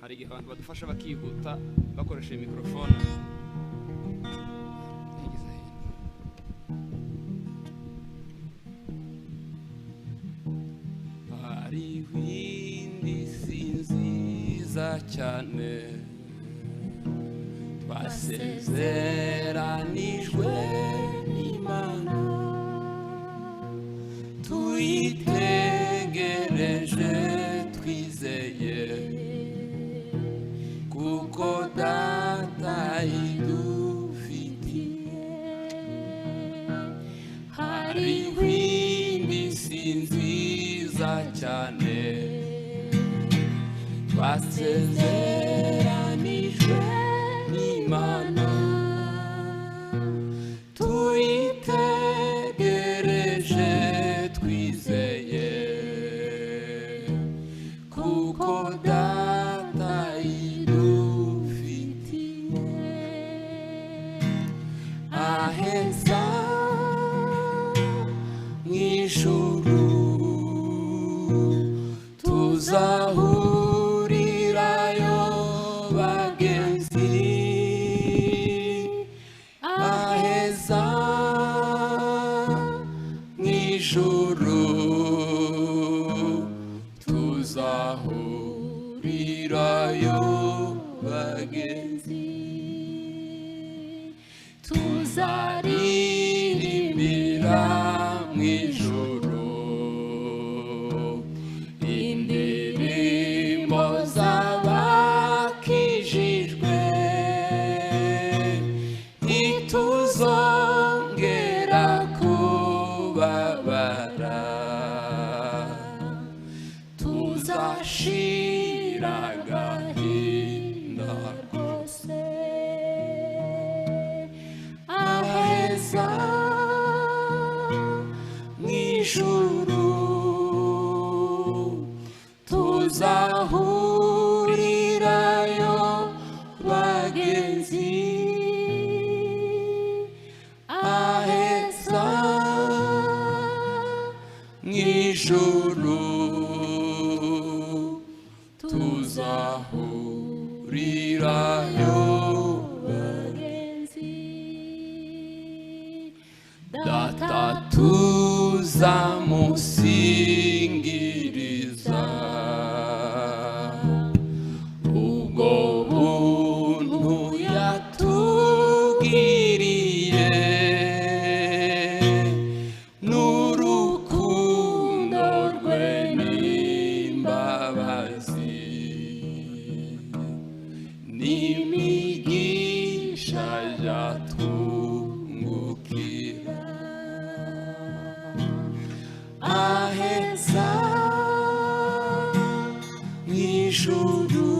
hari igihe abantu badufasha bakihuta bakoresheje mikrofone. Hari ibindi sinziza cyane twasezeranijwe n'Imana, tuyitegereje twizeye, kuko Data idufitiye. Hari ibindi sinziza cyane twasezeranijwe n'Imana, tuyitegereje twizeye, kuko Data idufitiye. Aheza mw'ijuru tuzahurirayo bagenzi, aheza mw'ijuru tuzahurirayo bagenzi, tuzaririmbira mw'ijuru indirimbo z'abakijijwe, ntituzongera kubabara, tuzashira agahinda rwose. Aheza mw'ijuru tuzahurirayo bagenzi, aheza mw'ijuru tuzahurirayo bagenzi. Data tuzamusingiriza ubwo buntu yatugiriye, n'urukundo rwe n'imbabazi, n'imigisha yatwungukira. Aheza mw'ijuru